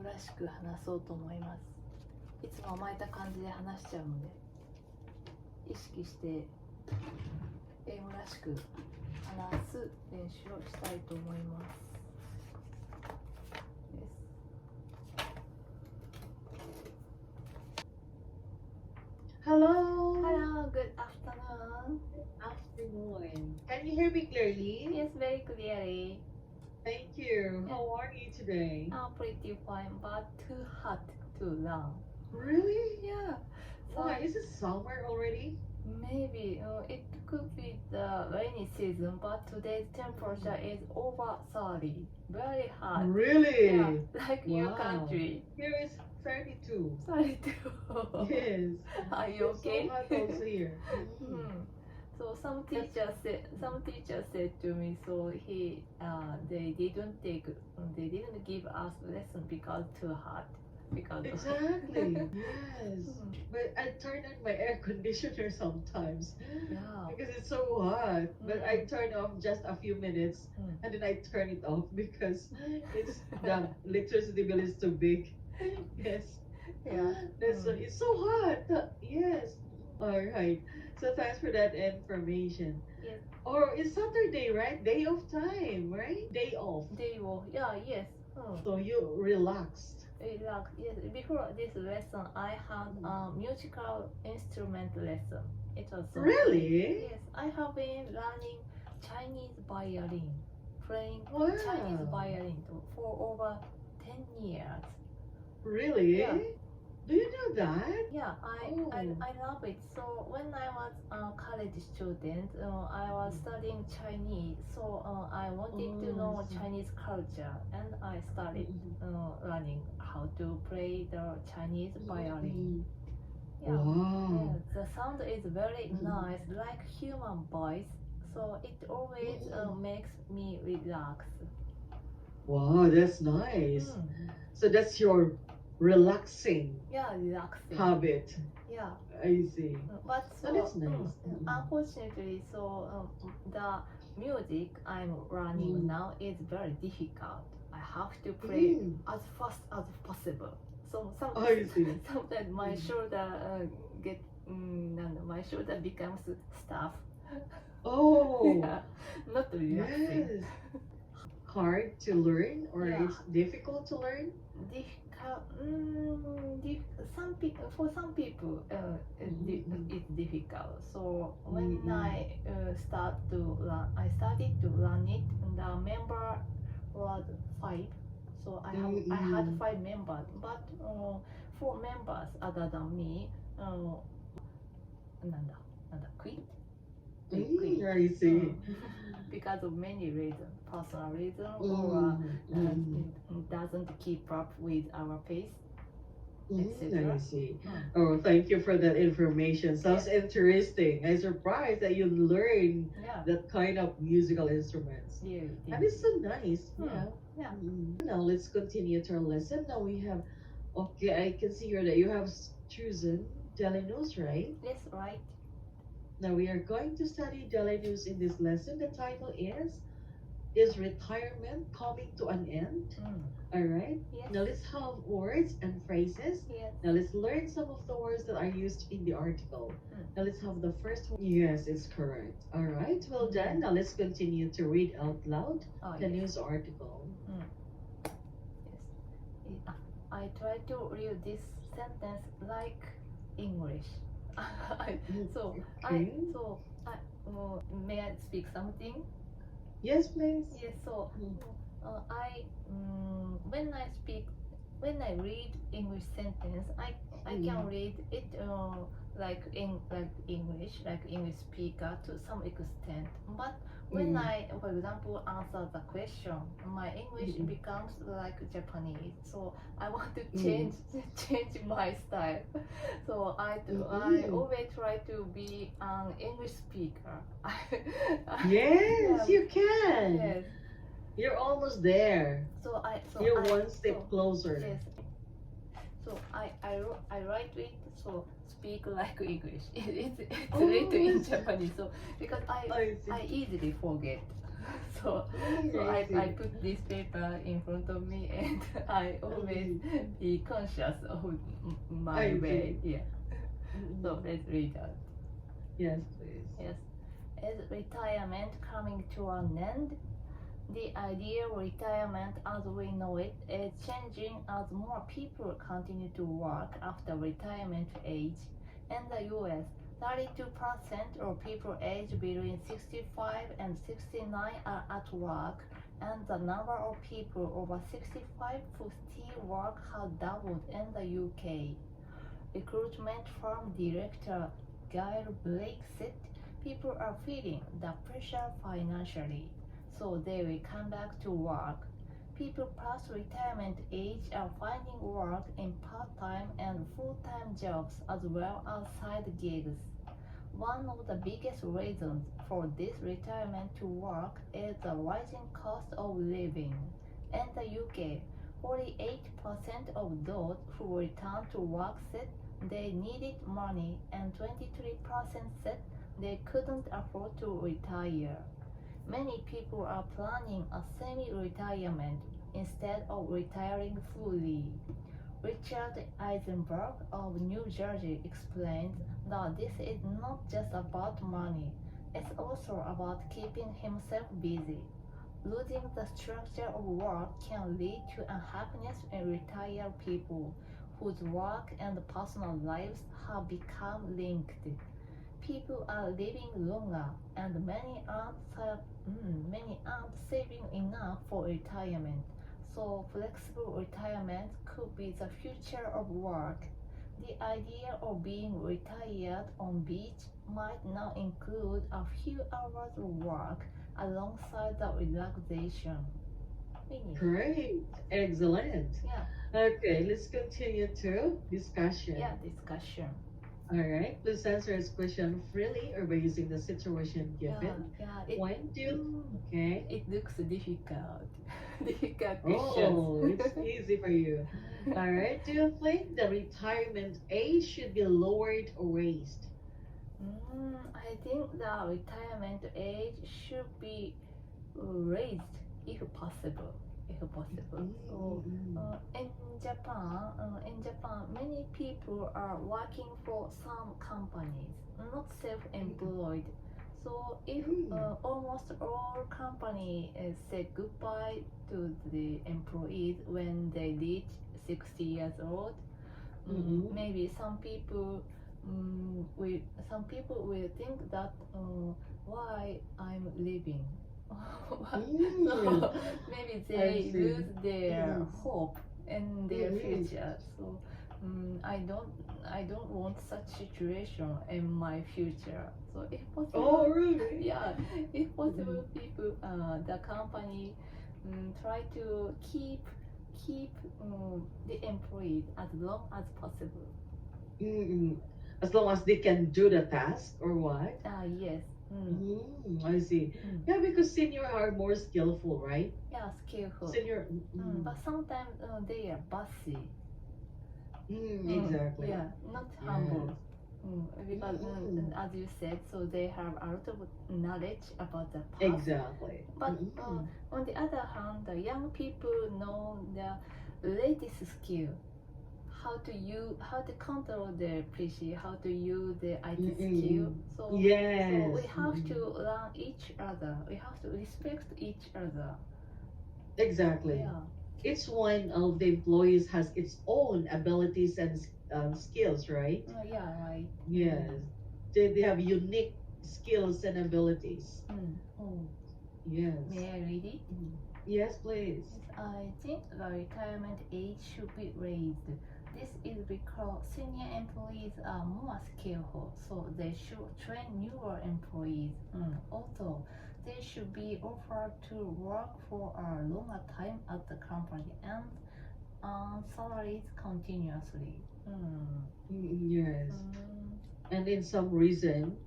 らしく話そうと思います。いつも甘えた感じで話しちゃうので、意識して英語らしく話す練習をしたいと思います。Hello. Hello, good afternoon. Afternoon. Can you hear me clearly? Yes, very clearly. Thank you. How are you today? Pretty fine, but too hot to run. Really? Yeah. Why? Is it summer already? Maybe it could be the rainy season, but today's temperature is over 30. Very hot. Really? Yeah, like your Wow. country. Here is 32. 32. Yes. Are you It's okay? so hot also here. So some teacher said to me, so they didn't give us lesson because too hot. Because Exactly. Yes. But I turn on my air conditioner sometimes yeah. because it's so hot. But I turn off just a few minutes and then I turn it off because the electricity bill is too big. Yes. Yeah. It's so hot. Yes. All right. So thanks for that information. Yes. Or it's Saturday, right? Day of time, right? Day off. They will. Yeah. Yes. So you relaxed. Relax. Yes. Before this lesson, I had a musical instrument lesson. It was so Really? Yes. I have been learning Chinese violin, playing Wow. Chinese violin for over 10 years. Really? Yeah. Do you know that? Yeah, I love it. So when I was a college student, I was studying Chinese. So I wanted to know Chinese culture, and I started learning how to play the Chinese violin. Yeah. Wow. Yeah, the sound is very nice, like human voice. So it always makes me relax. Wow, that's nice. So that's your relaxing Yeah, relaxing. habit. Yeah. I see. But So that's nice. Unfortunately, the music I'm learning now is very difficult. I have to play as fast as possible. So I see. sometimes my shoulder my shoulder becomes stiff. Oh, Yeah, not relaxing. yes. Hard to learn or Yeah. it's difficult to learn? For some people it's difficult. So when I started to learn it. The member was 5. So I had 5 members, but 4 members other than me quit. They quit. I see. Because of many reasons, personal reason, or doesn't keep up with our pace, etc. I see. Oh, thank you for that information. Sounds interesting. I'm surprised that you learn Yeah. that kind of musical instruments. Yeah. And it's so nice. Yeah. Yeah. Now let's continue to our lesson. Now we have, okay, I can see here that you have chosen daily news, right? That's right. Now we are going to study daily news in this lesson. The title is retirement coming to an end? All right. Yes. Now let's have words and phrases. Yes. Now let's learn some of the words that are used in the article. Now let's have the first one. Yes, it's correct. All right. Well done. Now let's continue to read out loud the news article. Yes. I try to read this sentence like English. May I speak something? Yes, please. Yes. So when I read English sentence, I can read it like English speaker to some extent. But when I, for example, answer the question, my English becomes like Japanese. So I want to change my style. So I always try to be an English speaker. Yes, you can. Yes. You're almost there. You're one step closer. Yes. So I write it. So speak like English. It's written in Japanese. So because I easily forget. So So I put this paper in front of me and I always be conscious of my way. Yeah. So let's read out. Yes, please. Yes. As retirement coming to an end, the ideal retirement as we know it is changing as more people continue to work after retirement age. In the US, 32% of people aged between 65 and 69 are at work, and the number of people over 65 who still work has doubled in the UK. Recruitment firm director Gail Blake said people are feeling the pressure financially, so they will come back to work. People past retirement age are finding work in part-time and full-time jobs as well as side gigs. One of the biggest reasons for this retirement to work is the rising cost of living. In the UK, 48% of those who returned to work said they needed money and 23% said they couldn't afford to retire. Many people are planning a semi-retirement instead of retiring fully. Richard Eisenberg of New Jersey explained that this is not just about money, it's also about keeping himself busy. Losing the structure of work can lead to unhappiness in retired people whose work and personal lives have become linked. People are living longer, and many aren't saving enough for retirement. So flexible retirement could be the future of work. The idea of being retired on beach might now include a few hours of work alongside the relaxation. Finish. Great. Excellent. Yeah. Okay, let's continue to discussion. Yeah, discussion. All right. Please answer this question freely or by using the situation given. When do you... Okay. It looks difficult. Difficult questions. Oh, it's easy for you. All right. Do you think the retirement age should be lowered or raised? I think the retirement age should be raised if possible. So in Japan, many people are working for some companies, not self-employed. So if almost all companies say goodbye to the employees when they reach 60 years old, maybe some people will think that why I'm leaving. So maybe they lose their hope in their future. So I don't want such situation in my future. So if possible, really? if possible, people, the company try to keep the employees as long as possible. As long as they can do the task or what? Yes. I see. Yeah, because senior are more skillful, right? Yeah, skillful. Senior. But sometimes they are bossy. Exactly. Yeah, not humble. Because as you said, so they have a lot of knowledge about the past. Exactly. But on the other hand, the young people know the latest skill. How to control the PC, how to use the IT skill. So we have to learn each other. We have to respect each other. Exactly. Yeah. Each one of the employees has its own abilities and skills, right? Yeah, right. Yes. They have unique skills and abilities. Yes. May I read it? Yes, please. I think the retirement age should be raised. This is because senior employees are more skillful, so they should train newer employees. Also, they should be offered to work for a longer time at the company and earn salaries continuously. Yes. And in some reason,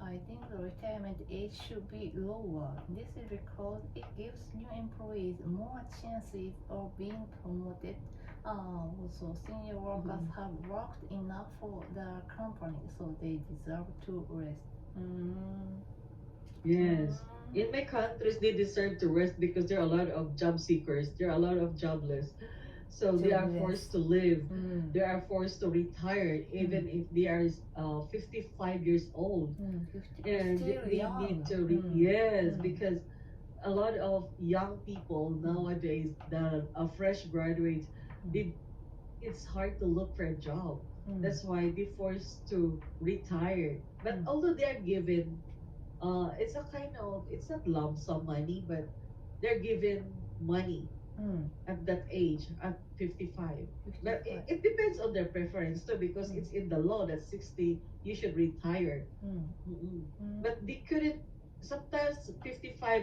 I think the retirement age should be lower. This is because it gives new employees more chances of being promoted. Also, senior workers have worked enough for the company, so they deserve to rest. Yes. In my countries, they deserve to rest because there are a lot of job seekers. There are a lot of jobless. So they are forced to live. They are forced to retire even if they are 55 years old. And Still they young. need to, yes, because a lot of young people nowadays that are fresh graduates, it's hard to look for a job. That's why they're forced to retire. But although they are given, it's a kind of, it's not lump sum money, but they're given money at that age, at 55. But it depends on their preference too, because it's in the law that 60 you should retire. But they couldn't, sometimes 55